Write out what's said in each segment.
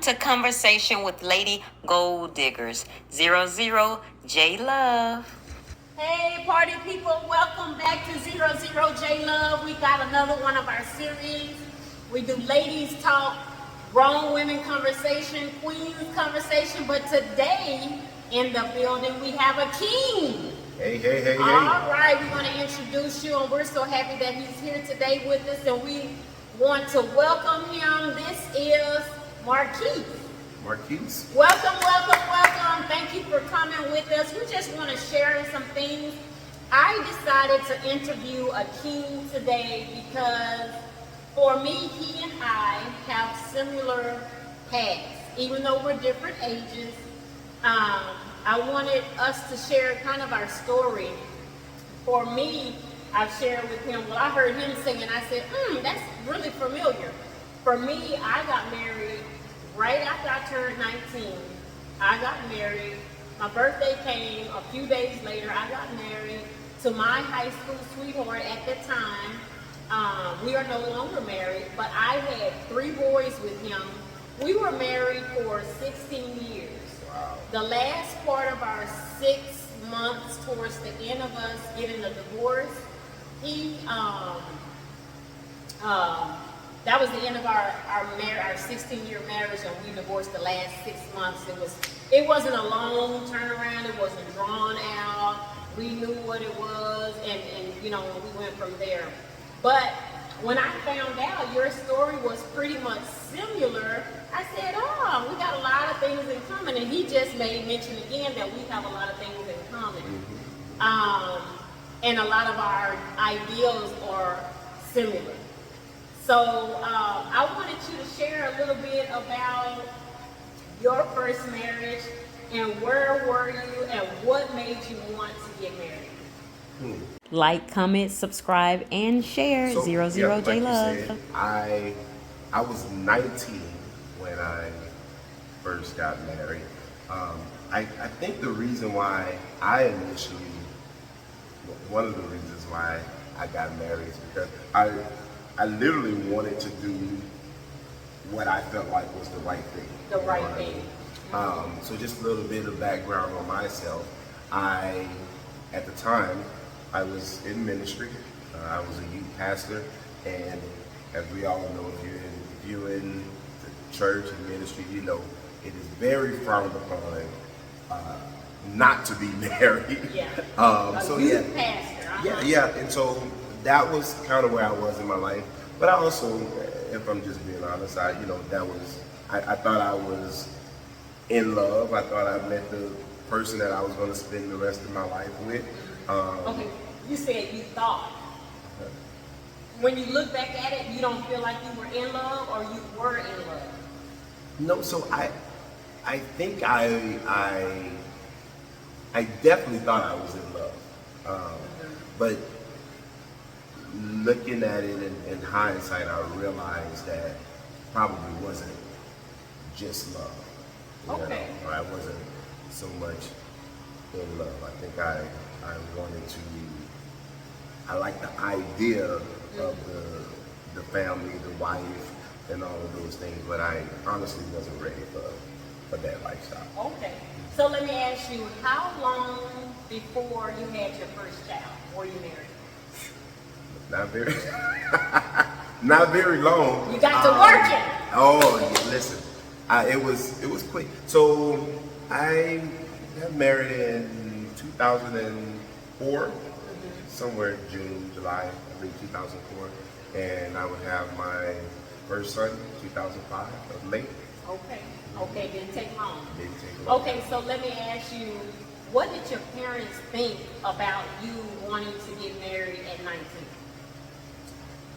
to Conversation with Lady Gold Diggers, 00J Love. Hey, party people, welcome back to 00J Love. We got another one of our series. We do ladies talk, grown women conversation, queens conversation, but today in the building we have a king. Hey. All right, we're going to introduce you, and we're so happy that he's here today with us, and we want to welcome him. This is Marquise. Welcome. Thank you for coming with us. We just want to share some things. I decided to interview a king today because for me, he and I have similar paths. Even though we're different ages, I wanted us to share kind of our story. For me, I've shared with him what I heard him sing, and I said, that's really familiar. For me, I got married right after I turned 19. I got married. My birthday came a few days later. I got married to my high school sweetheart at the time. We are no longer married, but I had 3 boys with him. We were married for 16 years. Wow. The last part of our 6 months towards the end of us getting a divorce, that was the end of our 16-year marriage, and we divorced the last 6 months. It wasn't a long turnaround. It wasn't drawn out. We knew what it was, and we went from there. But when I found out your story was pretty much similar, I said, we got a lot of things in common. And he just made mention again that we have a lot of things in common. And a lot of our ideals are similar. So I wanted you to share a little bit about your first marriage and where were you and what made you want to get married. Like, comment, subscribe, and share. 00J like Love. you said, I was 19 when I first got married. I think the reason why one of the reasons why I got married is because I literally wanted to do what I felt like was the right thing. The right thing. So just a little bit of background on myself. At the time, I was in ministry. I was a youth pastor, and as we all know, if you're in the church and ministry, you know it is very frowned upon not to be married. Yeah. Pastor. Yeah. And so that was kind of where I was in my life. But I also, if I'm just being honest, I thought I was in love. I thought I met the person that I was going to spend the rest of my life with. Okay, you said you thought. When you look back at it, you don't feel like you were in love, or you were in love? No, so I think I definitely thought I was in love. But looking at it in hindsight, I realized that probably wasn't just love. Okay. I wasn't so much in love. I think I wanted to. I like the idea of the family, the wife, and all of those things, but I honestly wasn't ready for that lifestyle. Okay. So let me ask you, how long before you had your first child were you married? Not very long. You got to working. Oh, yeah, listen. It was quick. So I got married in 2004, somewhere in June, July, I think 2004, and I would have my first son 2005, late. Okay, didn't take long. Didn't take long. Okay, so let me ask you, what did your parents think about you wanting to get married at 19?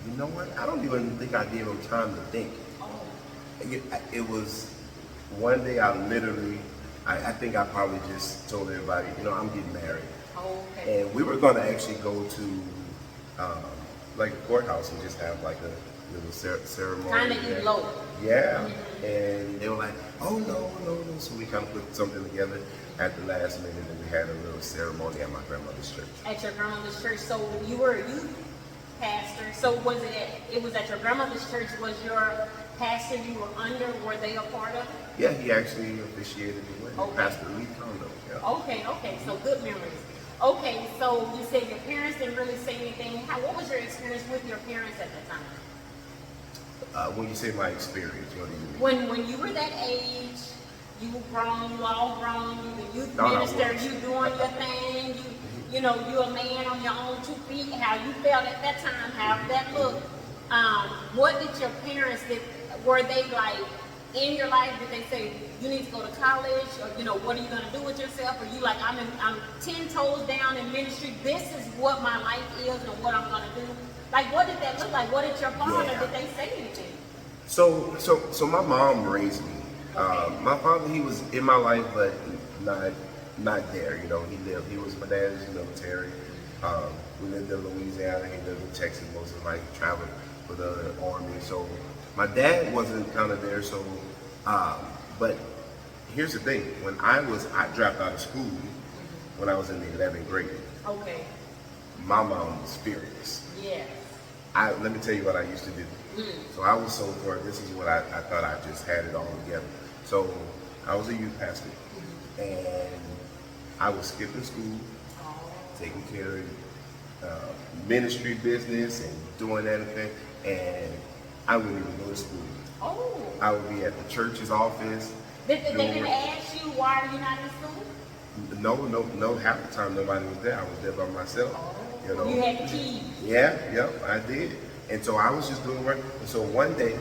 You know what? I don't even think I gave them time to think. Oh. It was one day I think I probably just told everybody, I'm getting married. Oh, okay. And we were going to actually go to like a courthouse and just have like a little ceremony. Kind of elope. Yeah. And they were like, oh, no. So we kind of put something together at the last minute, and we had a little ceremony at my grandmother's church. At your grandmother's church. So you were a youth pastor. So it was at your grandmother's church. Was your pastor you were under, were they a part of it? Yeah, he actually officiated the wedding. Okay. Pastor Lee Condo. Yeah. Okay, so good memories. Okay, so you said your parents didn't really say anything. What was your experience with your parents at the time? When you say my experience, what do you mean? When you were that age, you were grown, you all grown, you the youth No, minister, you doing your thing, you know, you a man on your own 2 feet, how you felt at that time, how that looked. What did your parents, were they like in your life, did they say you need to go to college, or you know, what are you gonna do with yourself? Or you like, I'm 10 toes down in ministry, this is what my life is and what I'm gonna do? Like, what did that look like? What did your father, did they say anything? So my mom raised me. My father, he was in my life, but not there. You know, he was, my dad was in the military. We lived in Louisiana. He lived in Texas most of his life. He traveled for the army. So my dad wasn't kind of there. So, but here's the thing: when I dropped out of school when I was in the 11th grade. Okay. My mom was furious. Yeah. Let me tell you what I used to do. So I was so poor. This is what I thought I just had it all together. So I was a youth pastor, and I was skipping school, taking care of ministry business and doing everything, and I wouldn't even go to school. Oh. I would be at the church's office. They didn't ask you why are you not in school? No. Half the time nobody was there. I was there by myself. You know. You had the keys. Yeah, I did. And so I was just doing work. And so one day,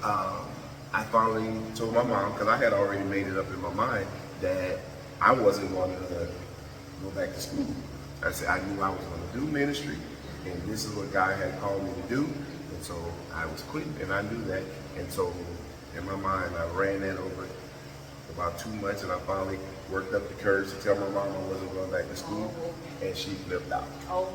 I finally told my mom, because I had already made it up in my mind that I wasn't going to go back to school. I said I knew I was going to do ministry, and this is what God had called me to do. And so I was quitting, and I knew that. And so in my mind, I ran that over about 2 months, and I finally worked up the courage to tell my mom I wasn't going back to school, and she flipped out. Oh,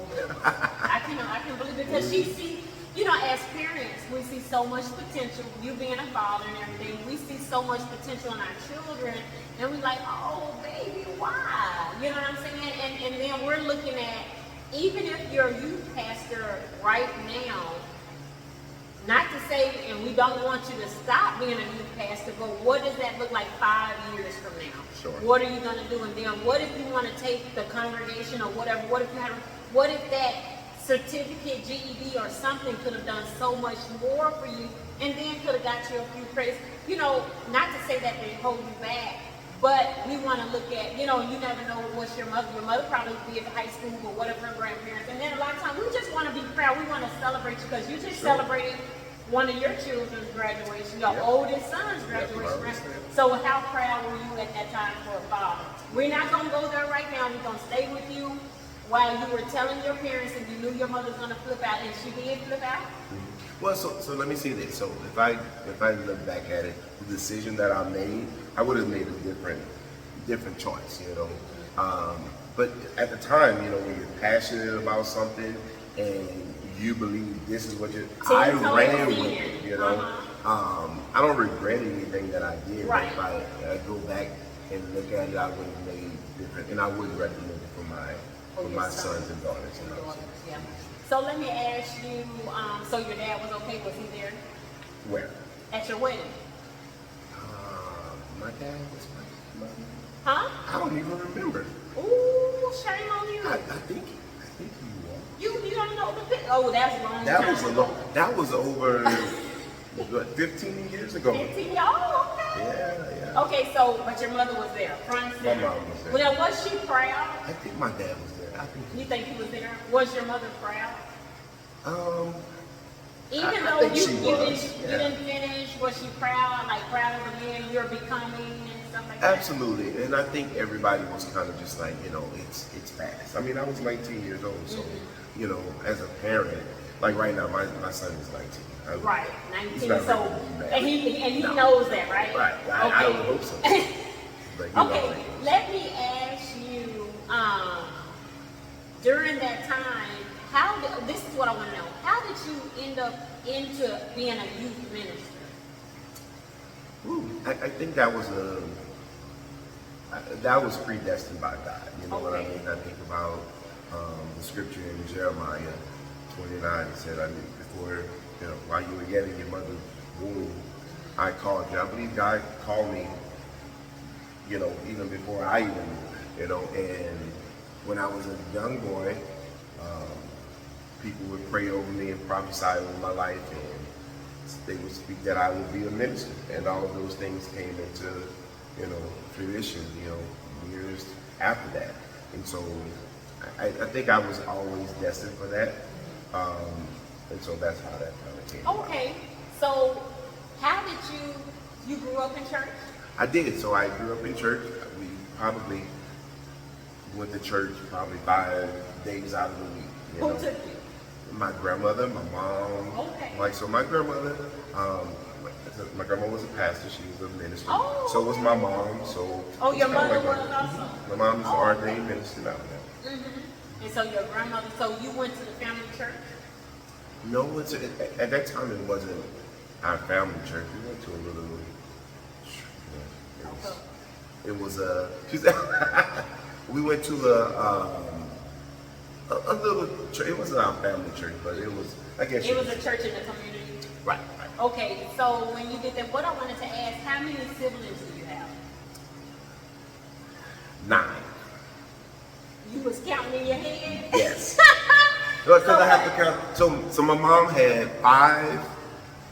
I can believe it, because she see, you know, as parents, we see so much potential. You being a father and everything, we see so much potential in our children, and we like, oh, baby, why? You know what I'm saying? And then we're looking at, even if you're a youth pastor right now, not to say, and we don't want you to stop being a youth pastor, but what does that look like 5 years from now? Sure. What are you going to do? And then what if you want to take the congregation or whatever? What if that certificate, GED or something could have done so much more for you, and then could have got you a few credits? You know, not to say that they hold you back, but we want to look at, you know, you never know what's your mother probably be at high school or whatever, her grandparents. And then a lot of times we just want to be proud. We want to celebrate you, because you just celebrated one of your children's graduation, your oldest son's graduation. So how proud were you at that time for a father? We're not going to go there right now. We're going to stay with you while you were telling your parents and you knew your mother was going to flip out, and she did flip out? Well, so let me say this. So if I look back at it, the decision that I made, I would have made a different choice, you know. But at the time, you know, when you're passionate about something and you believe this is what I ran with it, you know. I don't regret anything that I did. Right. If I go back and look at it, I would have made different, and I wouldn't recommend it for my sons and daughters. You know? Yeah. So let me ask you, so your dad was okay? Was he there? Where? At your wedding? My dad was my Huh? I don't even remember. Ooh, shame on you. I think he was. You don't know the picture? Oh, that's long. That was over what, 15 years ago. 15? Oh, okay. Yeah. Okay, so, but your mother was there, front and center. My mom was there. Well, was she proud? I think my dad was there. You think he was there? Was your mother proud? Even I though think you didn't finish, was she proud? Like proud of the man you're becoming and stuff like that? Absolutely, and I think everybody was kind of just like, you know, it's fast. I mean, I was 19 years old, so you know, as a parent, like right now, my son is 19. Right, 19. So and he knows that, right? Right. I don't hope so. Okay, let me ask you. During that time, this is what I want to know. How did you end up into being a youth minister? I think that was predestined by God. You know what I mean? I think about the scripture in Jeremiah 29. It said, I knew before, you know, while you were yet in your mother's womb, I called you. I believe God called me, you know, even before I even knew, you know, and when I was a young boy, people would pray over me and prophesy over my life, and they would speak that I would be a minister, and all of those things came into, you know, fruition, you know, years after that. And so I think I was always destined for that, and so that's how that kind of came about. Okay, so how did you grew up in church? I did. So I grew up in church. We probably went to church probably 5 days out of the week. Who took you? My grandmother, my mom. Okay. Like, so my grandmother, my grandma was a pastor. She was a minister. Oh, so was my mom. So. Oh, your mother like was also? My mom is an ordained minister now. Mm-hmm. And so your grandmother, so you went to the family church? No, at that time it wasn't our family church. We went to a little. It was a. We went to a little church. It wasn't our family church, but it was. I guess it was a church in the community. Right. Okay, so when you did that, what I wanted to ask, how many siblings do you have? 9. You was counting in your head? Yes. Because I have to count. So my mom had 5.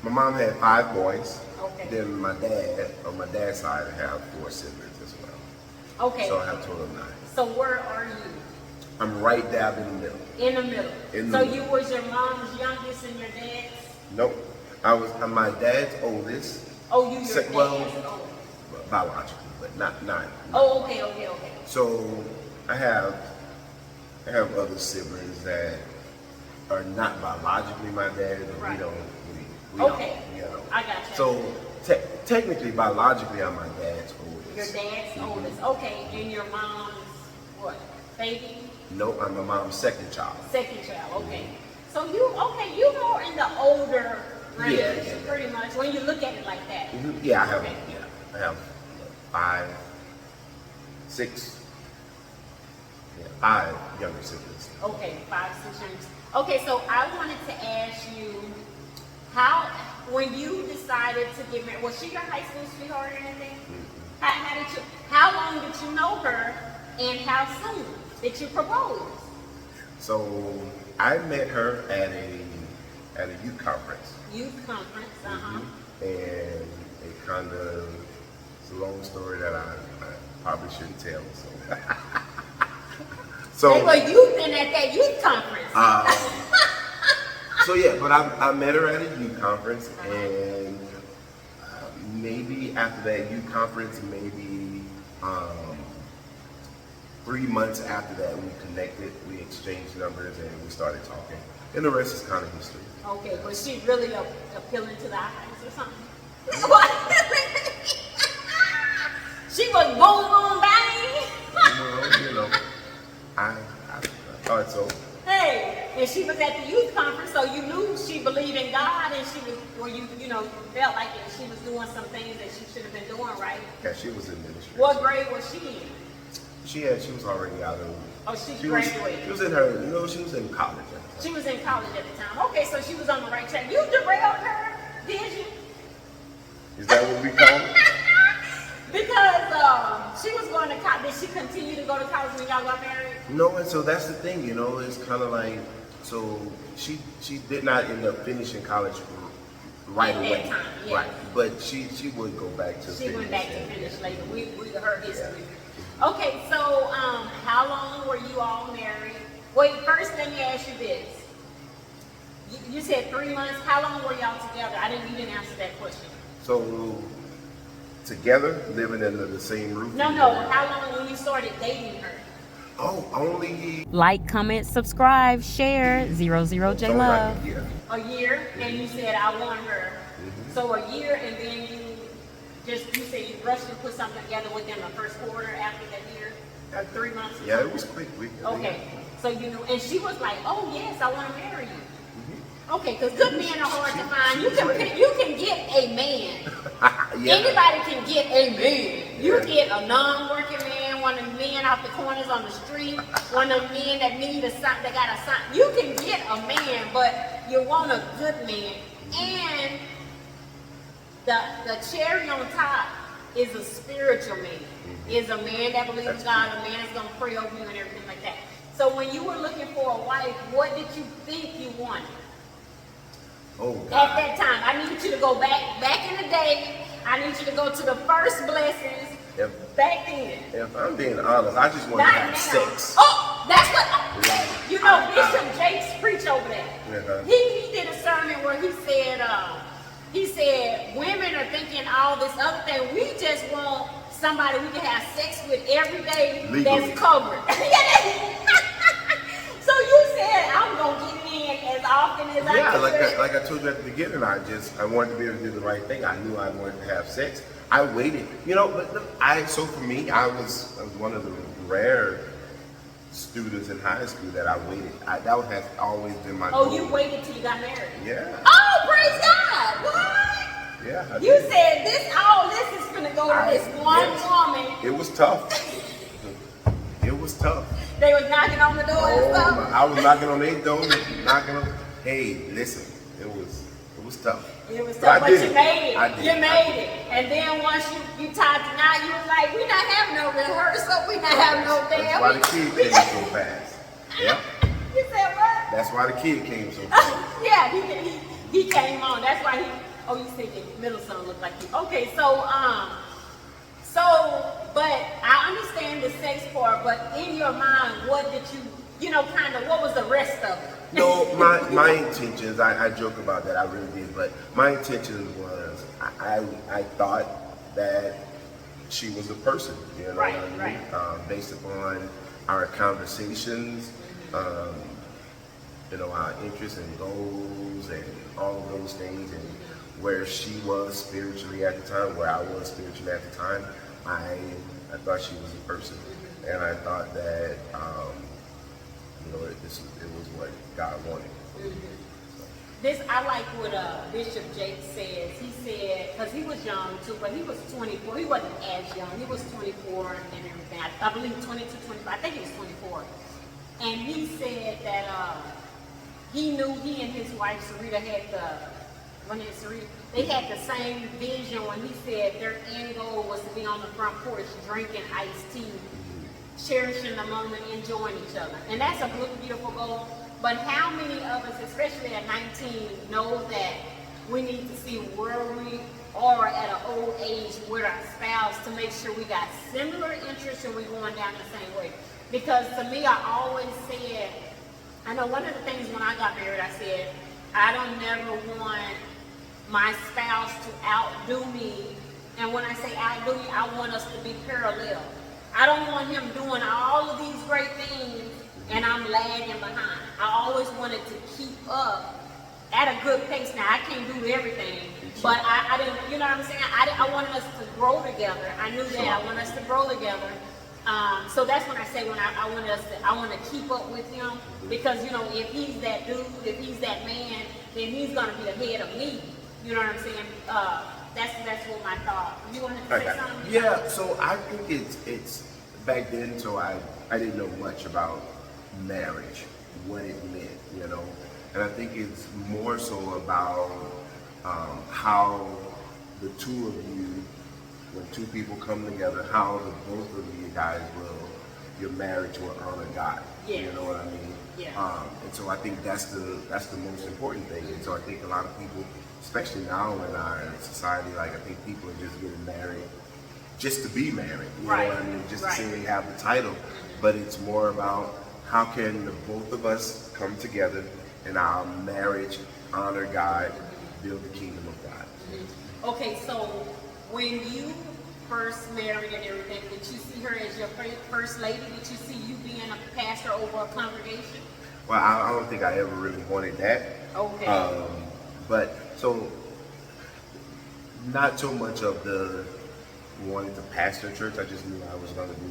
My mom had 5 boys. Okay. Then my dad, on my dad's side, I have 4 siblings as well. Okay. So I have a total of 9. So where are you? I'm right dab in the middle. In the middle. In the so middle. you was your mom's youngest and your dad's? Nope. I'm my dad's oldest. Oh, you your dad's oldest. Biologically, but not 9. Oh, okay. So I have other siblings that are not biologically my dad, but Right. we don't. You know. I got you. So technically, biologically, I'm my dad's oldest. Your dad's oldest. Okay, and your mom's what? Baby? No, I'm my mom's second child. Second child. Okay. So you more in the older range, Yeah. pretty much. When you look at it like that. Yeah, I have. Okay. Yeah, I have 5, 6. Yeah, 5 younger siblings. Okay, 5, 6 years. Okay, so I wanted to ask you, how, when you decided to get married, was she your high school sweetheart or anything? How long did you know her, and how soon did you propose? So I met her at a youth conference. Youth conference, And it kind of, it's a long story that I probably shouldn't tell. So they were youth in at that youth conference. So yeah, but I met her at a youth conference, and maybe after that youth conference, maybe 3 months after that, we connected, we exchanged numbers, and we started talking. And the rest is kind of history. Okay, was she really appealing to the eyes or something? She was boom, boom, bang. Well, you know, I thought so. Hey, and she was at the youth conference, so you knew she believed in God, and she was, or you felt like she was doing some things that she should have been doing, right? Yeah, she was in ministry. What grade was she in? She was already out of. Oh, she graduated. She was in her, she was in college. She was in college at the time. Okay, so she was on the right track. You derailed her, did you? Is that what we call it? Because she was going to college. Did she continue to go to college when y'all got married? No, and so that's the thing, it's kind of like, so she did not end up finishing college right At away. that time, yeah. Right, but she would go back to She finish. went back to finish later. We heard history. Yeah. Okay, so how long were you all married? Wait, first let me ask you this. You said 3 months. How long were y'all together? You didn't answer that question. So together, living under the same roof. No. How long when you started dating her? Oh, only Like, comment, subscribe, share. 00J only Love. like a year. A year, and you said I want her. So a year, and then you said you rushed and put something together within the first quarter after that year, or 3 months. Or Yeah, something? it was quick. Okay, so and she was like, "Oh yes, I want to marry you." Okay, because good men are hard to find. You can get a man. Yeah. Anybody can get a man. You get a non-working man, one of the men off the corners on the street, one of the men that need a sign, that got a sign. You can get a man, but you want a good man. And the cherry on top is a spiritual man. Is a man that believes in God, a man that's gonna pray over you and everything like that. So when you were looking for a wife, what did you think you wanted? Oh, God. At that time, I need you to go back in the day. I need you to go to the first blessings. Back then. If I'm being honest, I just want to have sex. Oh, that's what. You know, Bishop Jakes preached over that. He did a sermon where he said women are thinking all this other thing. We just want somebody we can have sex with every day that's covered. So you said I'm gonna get in as often as I can. Yeah, like I told you at the beginning, I wanted to be able to do the right thing. I knew I wanted to have sex. I waited, so for me, I was one of the rare students in high school that I waited. That has always been my goal. Oh, you waited till you got married? Yeah. Oh, praise God! What? Yeah. You said this is gonna go to this one woman. It was tough. It was tough. They was knocking on the door and stuff. I was knocking on their door, hey, listen, it was tough. It was tough, but you made it. I did. You made it. And then once you tied the knot, you was like, we're not having no rehearsal, we're not having no damn. That's why the kid came so fast. Yeah. You said what? That's why the kid came so fast. Yeah, he came on. That's why you said your middle son looked like you. Okay, but I understand the sex part, but in your mind, what did what was the rest of it? No, my intentions, I joke about that, I really did, but my intention was, I thought that she was a person, you know what I mean? Based upon our conversations, our interests and goals and all of those things, and where she was spiritually at the time, where I was spiritually at the time, I thought she was a person, and I thought that it was what God wanted. This, I like what Bishop Jakes says. He said, because he was young too, but he was 24. He wasn't as young. He was 24 and everything. I believe 22, 25. I think he was 24. And he said that he knew he and his wife Sarita they had the same vision when he said their end goal was to be on the front porch drinking iced tea, cherishing the moment, enjoying each other. And that's a beautiful goal. But how many of us, especially at 19, know that we need to see where we are at an old age with our spouse to make sure we got similar interests and we're going down the same way? Because to me, I always said, I know one of the things when I got married, I said, I don't never want my spouse to outdo me. And when I say outdo me, I want us to be parallel. I don't want him doing all of these great things and I'm lagging behind. I always wanted to keep up at a good pace. Now, I can't do everything, but I didn't, you know what I'm saying? I wanted us to grow together. I knew that. I wanted us to grow together. So that's when I say I want to keep up with him, because, if he's that dude, if he's that man, then he's going to be ahead of me. You know what I'm saying? That's what my thought. You wanted to say something? Yeah, so I think it's back then, so I didn't know much about marriage, what it meant, and I think it's more so about how the two of you, when two people come together, how the both of you guys your marriage will honor God. Yeah. You know what I mean? Yeah. And so I think that's the most important thing. And so I think a lot of people, especially now in our society, I think people are just getting married just to be married. You know what I mean? Just to say they have the title. But it's more about how can the both of us come together in our marriage, honor God, build the kingdom of God. Okay, so when you first married and everything, did you see her as your first lady? Did you see you being a pastor over a congregation? Well, I don't think I ever really wanted that. Okay. But so, not so much of the wanting to pastor a church. I just knew I was going to be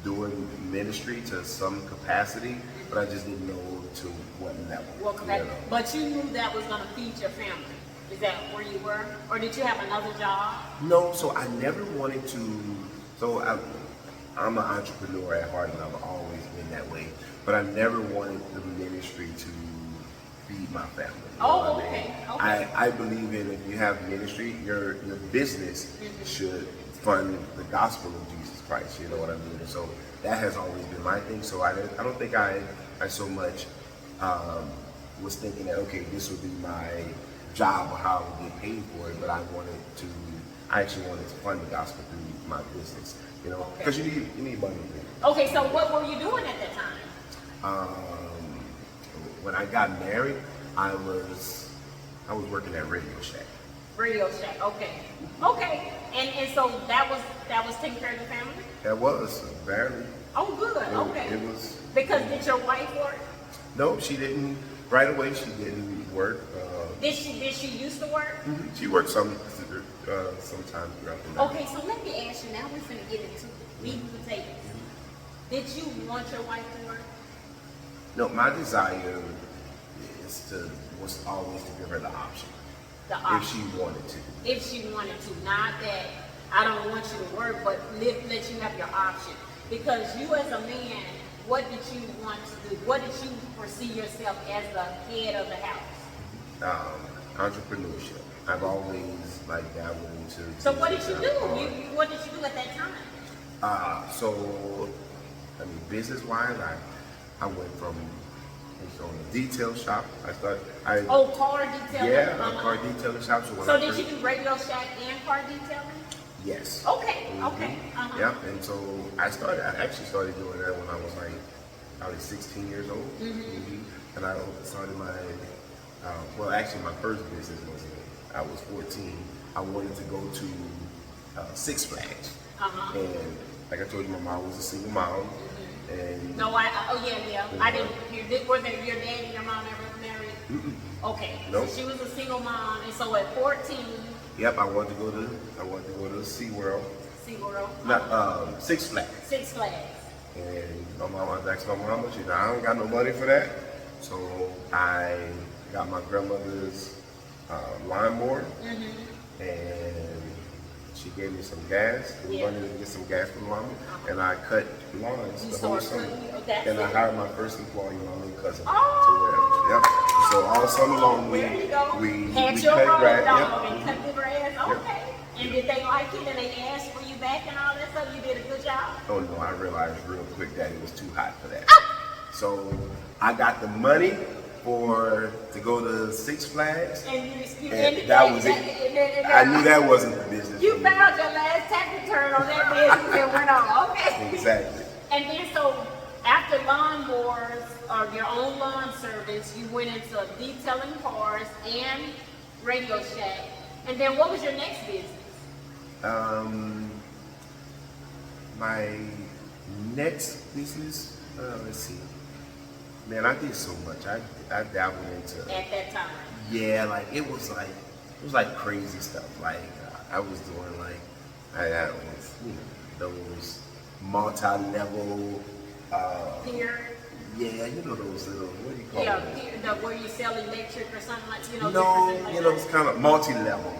doing ministry to some capacity, but I just didn't know to what level. But you knew that was going to feed your family. Is that where you were? Or did you have another job? No, so I never wanted to. So I'm an entrepreneur at heart, and I've always been that way. But I never wanted the ministry to feed my family. Oh, okay. I believe in, if you have ministry, your business should fund the gospel of Jesus Christ. You know what I mean? So that has always been my thing. So I don't think I so much was thinking that, okay, this would be my job or how I would get paid for it, but I actually wanted to fund the gospel through my business. You know, because you need money. Okay, so what were you doing at that time? When I got married, I was working at Radio Shack. Radio Shack, okay. Okay. And so that was taking care of the family? That was, barely. Oh, good, okay. It was. Because did your wife work? No, she didn't. Right away, she didn't work. Did she used to work? Mm-hmm. She worked sometimes throughout the night. Okay, so let me ask you, now we're going to get into meat and potatoes. Did you want your wife to work? No, my desire was always to give her the option. The option. If she wanted to. If she wanted to. Not that I don't want you to work, but let you have your option. Because you as a man, what did you want to do? What did you foresee yourself as the head of the house? Entrepreneurship. I've always dabbled into. So what did you do? What did you do at that time? So business-wise, I went from a detail shop. Car detailing? Yeah, car detailing shop. So did you do Radio Shack and car detailing? Yes. Okay, okay. Yeah, and so I actually started doing that when I was probably 16 years old. And I started my, actually my first business was I was 14. I wanted to go to Six Flags. And like I told you, my mom was a single mom. And no, I didn't. Were your dad and your mom ever married? Okay. Nope. So she was a single mom, and so at 14. Yep, I wanted to go to SeaWorld. SeaWorld. Not Six Flags. Six Flags. And my mom, I asked my mama, she said, I don't got no money for that. So I got my grandmother's lawnmower, and she gave me some gas. We wanted to get some gas from mama, and I cut lawns the whole summer. And I hired my first employee, my little cousin, to wear. Yep. So all summer long, we had your cut grass. And cut the grass. Okay. And did they like it? And they asked for you back and all that stuff? You did a good job? Oh no, I realized real quick that it was too hot for that. So I got the money to go to Six Flags, and that was it. I knew that wasn't the business. You found your last tax return on that business and went on. Okay. Exactly. And then so after lawnmowers or your own lawn service, you went into detailing cars and Radio Shack. And then what was your next business? My next business, let's see. Man, I did so much. I dabbled into. At that time. Yeah, it was crazy stuff. I was doing I was those multi-level. Pier. Yeah, those little, what do you call them? Where you sell electric or something like, No, it's kind of multi-level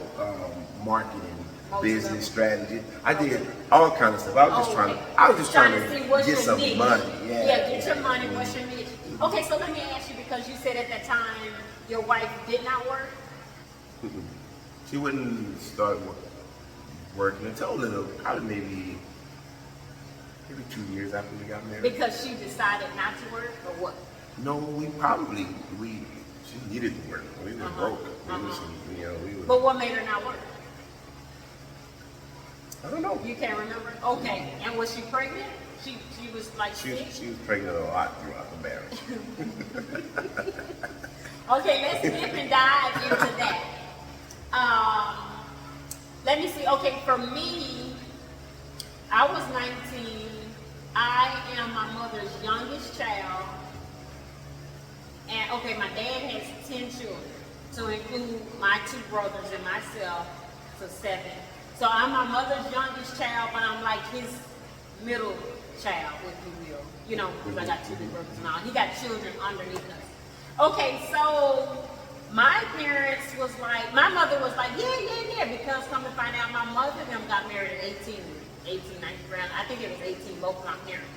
marketing, business strategy. I did all kind of stuff. I was just trying to get some money. Yeah, get your money. What's your niche? Okay, so let me ask you, because you said at that time your wife did not work. She wouldn't start working until probably maybe 2 years after we got married. Because she decided not to work, or what? No, she needed to work. We were broke. But what made her not work? I don't know. You can't remember? Okay. And was she pregnant? She was She was pregnant a lot throughout the marriage. Okay, let's skip and dive into that. Let me see. Okay, for me, I was 19. I am my mother's youngest child. And okay, my dad has 10 children, to include my 2 brothers and myself, so 7. So I'm my mother's youngest child, but I'm like his middle child, if you will. Because I got 2 big brothers and all. He got children underneath us. Okay, so my parents was like, my mother was like, yeah, because come to find out, my mother and them got married at 18, 19, around, I think it was 18, both of my parents.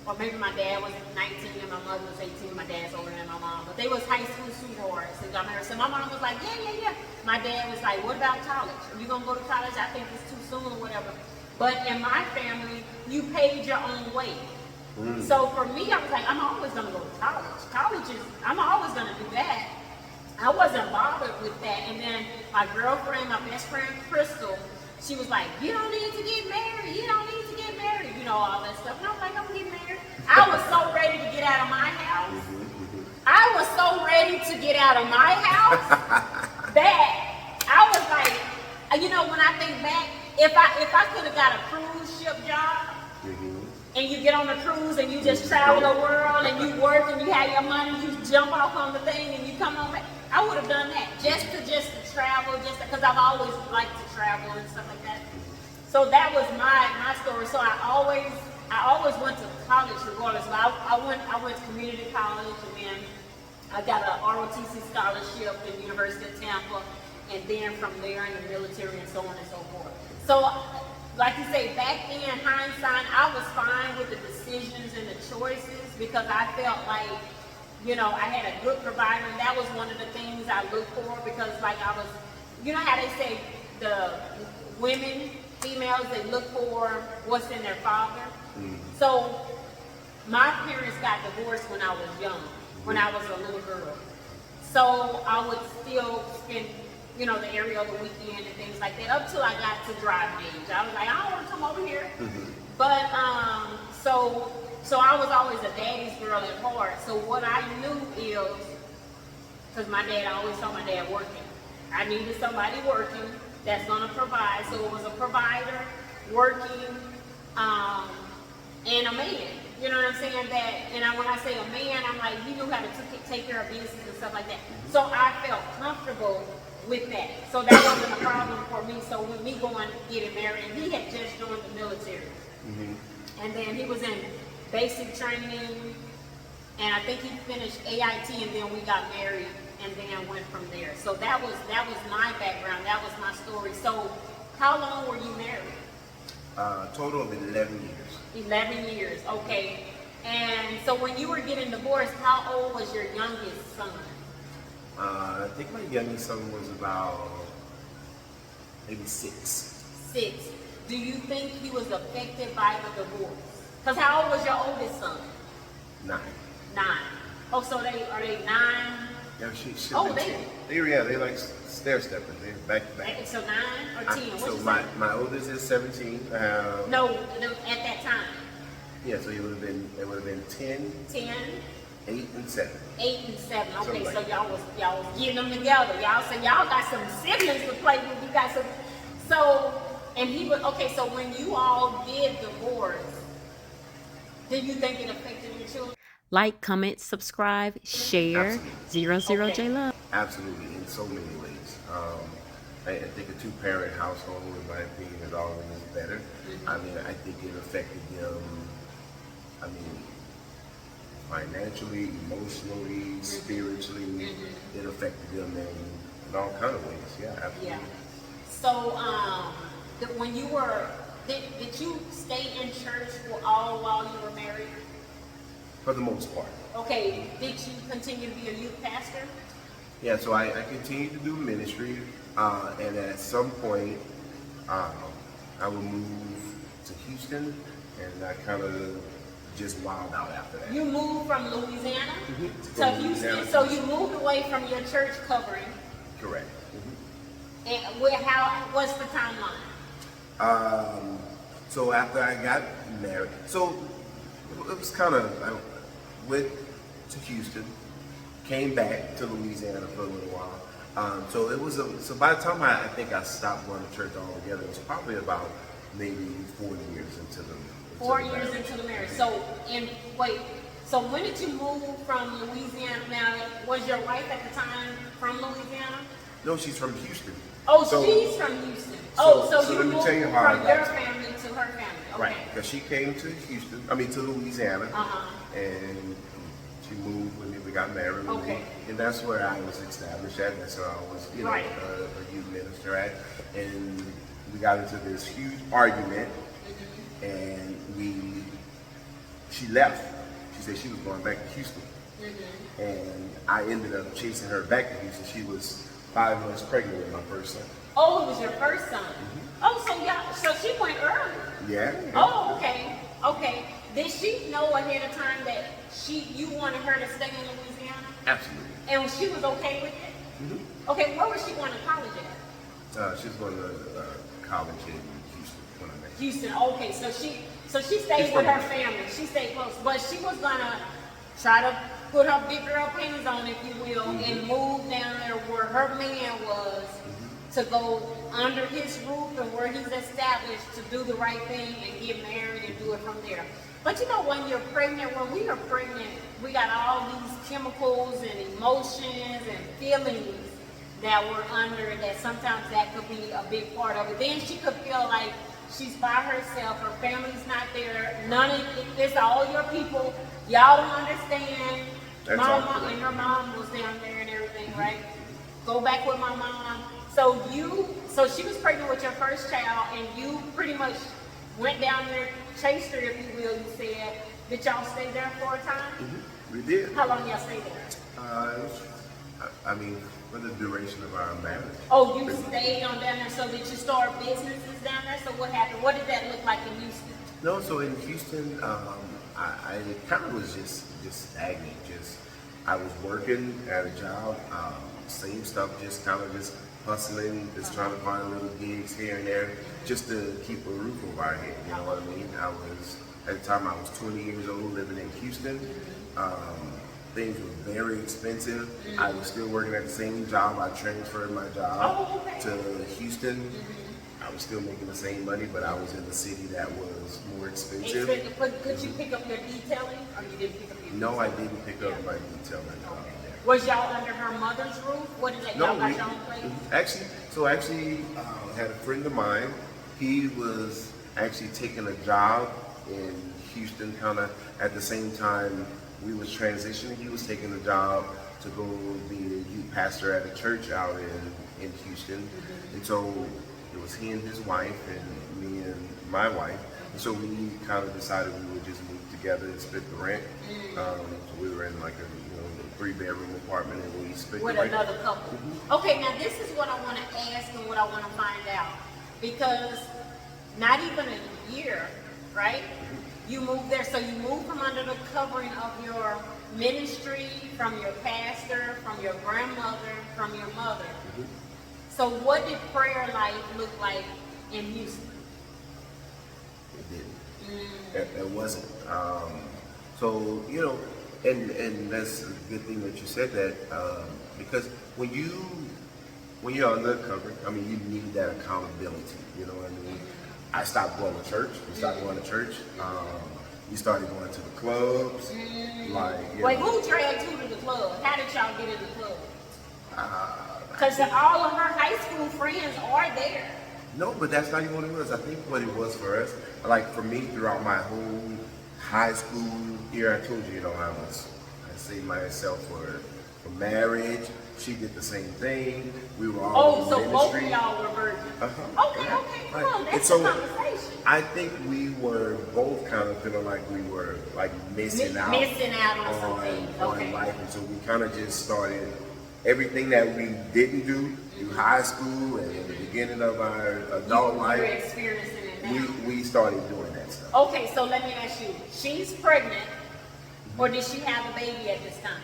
or maybe my dad was 19 and my mother was 18. My dad's older than my mom, but they was high school sweethearts and got married. So my mom was like, yeah. My dad was like, what about college? Are you gonna go to college? I think it's too soon or whatever. But in my family, you paid your own way. So for me, I was like, I'm always gonna go to college. I'm always gonna do that. I wasn't bothered with that. And then my girlfriend, my best friend, Crystal, she was like, you don't need to get married. You don't need to get married. You know, all that stuff. And I was like, I'm gonna get married. I was so ready to get out of my house. I was so ready to get out of my house that I was like, you know, when I think back, if I could have got a cruise ship job, and you get on a cruise and you just travel the world and you work and you have your money, you jump off on the thing and you come on back, I would have done that just to travel, because I've always liked to travel and stuff like that. So that was my story. So I always went to college regardless. I went to community college, and then I got an ROTC scholarship at the University of Tampa, and then from there in the military and so on and so forth. So like you say, back then, hindsight, I was fine with the decisions and the choices because I felt like, you know, I had a good provider, and that was one of the things I looked for, because like I was, you know how they say the females, they look for what's in their father. So my parents got divorced when I was young, when I was a little girl. So I would still spend, you know, the area of the weekend and things like that up till I got to driving age. I was like, I don't want to come over here. But so I was always a daddy's girl at heart. So what I knew is, because I always saw my dad working. I needed somebody working that's going to provide. So it was a provider, working, and a man. You know what I'm saying? When I say a man, I'm like, he knew how to take care of business and stuff like that. So I felt comfortable with that. So that wasn't a problem for me. So with me going getting married, and he had just joined the military. And then he was in basic training, and I think he finished AIT, and then we got married and then went from there. So that was my background. That was my story. So how long were you married? Total of 11 years. 11 years, okay. And so when you were getting divorced, how old was your youngest son? I think my youngest son was about maybe 6. 6. Do you think he was affected by the divorce? Because how old was your oldest son? 9. 9. Oh, so are they 9? Yeah, she they like stair stepping. They're back to back. So 9 or 10? So my oldest is 17. No, at that time. Yeah, so it would have been 10. 10. 8 and 7. 8 and 7. Okay, so so y'all was getting them together. Y'all said y'all got some siblings to play with. You got some. So, and he was okay. So when you all did divorce, did you think it affected your children? Like, comment, subscribe, share. Absolutely. 00J Love. Absolutely, in so many ways. I think a 2-parent household, in my opinion, is always better. I mean, I think it affected them. I mean, financially, emotionally, spiritually, it affected them in all kind of ways. Yeah, absolutely. Yeah. So, when you were, did you stay in church while you were married? For the most part. Okay. Did you continue to be a youth pastor? Yeah. So I continued to do ministry, and at some point, I would move to Houston, and I kind of just wild out after that. You moved from Louisiana to From Houston, Louisiana. so you moved away from your church covering. Correct. And what's the timeline? So after I got married, so it was kind of, I went to Houston, came back to Louisiana for a little while. So by the time I think I stopped going to church altogether, it was probably about maybe 4 years into the 4 years into the marriage. So when did you move from Louisiana? Now, was your wife at the time from Louisiana? No, she's from Houston. Oh, So- she's from Houston. so You let me moved tell you how I from got your to- family to her family. Okay. Right, because she came to to Louisiana, and she moved with me. We got married, Okay. and that's where I was established at. That's where I was, Right. a youth minister at. And we got into this huge argument, and she left. She said she was going back to Houston. And I ended up chasing her back to Houston. She was 5 months pregnant with my first son. Oh, it was your first son. Oh, so she went early. Yeah. Oh, okay. Okay. Did she know ahead of time that you wanted her to stay in Louisiana? Absolutely. And she was okay with it? Okay, where was she going to college at? She was going to college in Houston when I met her. Houston. Okay, so she stayed with her family. She stayed close, but she was gonna try to put her big girl panties on, if you will, and move down there where her man was to go under his roof and where he's established to do the right thing and get married and do it from there. But you know, when you're pregnant, when we are pregnant, we got all these chemicals and emotions and feelings that we're under, that sometimes that could be a big part of it. Then she could feel like she's by herself, her family's not there, it's all your people, y'all don't understand. My mom and her mom was down there and everything, right? Go back with my mom. So she was pregnant with your first child, and you pretty much went down there, chased her, if you will, you said. Did y'all stay there for a time? We did. How long y'all stayed there? I mean, for the duration of our marriage. Oh, you stayed on down there, so did you start businesses down there? So what happened? What did that look like in Houston? No, so in Houston, I kind of was just stagnant. I was working at a job, same stuff, just kind of just hustling, just trying to find little gigs here and there, just to keep a roof over our head. You know what I mean? At the time I was 20 years old, living in Houston. Things were very expensive. I was still working at the same job. I transferred my job to Houston. I was still making the same money, but I was in the city that was more expensive. But could you pick up your detailing, or you didn't pick up your detailing? No, I didn't pick up my detailing. Was y'all under her mother's roof? What did that? No, y'all got your own place? Actually, had a friend of mine. He was actually taking a job in Houston, kind of at the same time we was transitioning. He was taking a job to go be a youth pastor at a church out in Houston. And so it was he and his wife and me and my wife. And so we kind of decided we would just move together and split the rent. So we were in like a 3-bedroom apartment, and we split with the rent. another couple. Okay, now this is what I want to ask and what I want to find out. Because not even a year, right? You moved there, so you moved from under the covering of your ministry, from your pastor, from your grandmother, from your mother. So what did prayer life look like in Houston? It didn't. It wasn't. So, and that's a good thing that you said that, because when you're undercover, I mean, you need that accountability. You know what I mean? I stopped going to church. We stopped going to church. We started going to the clubs. Wait, who dragged you to the club? How did y'all get in the club? Because all of her high school friends are there. No, but that's not even what it was. I think what it was for us, like for me, throughout my whole high school year, I told you, I saved myself for marriage. She did the same thing. We were all in so ministry. Both of y'all were virgins. Okay, come on, that's the conversation. I think we were both kind of feeling like we were like missing out on something. On life, and so we kind of just started everything that we didn't do through high school and in the beginning of our adult life. You're experiencing it now. We started doing that stuff. Okay, so let me ask you: she's pregnant, or did she have a baby at this time?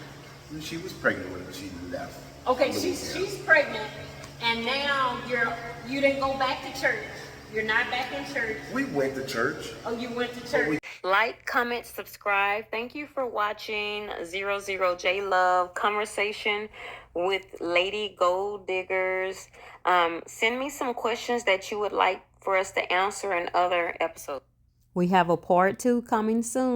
She was pregnant when she left. Okay, she's pregnant, and now you didn't go back to church. You're not back in church. We went to church. Oh, you went to church. Like, comment, subscribe. Thank you for watching 00J Love Conversation with Lady Gold Diggers. Send me some questions that you would like for us to answer in other episodes. We have a part 2 coming soon.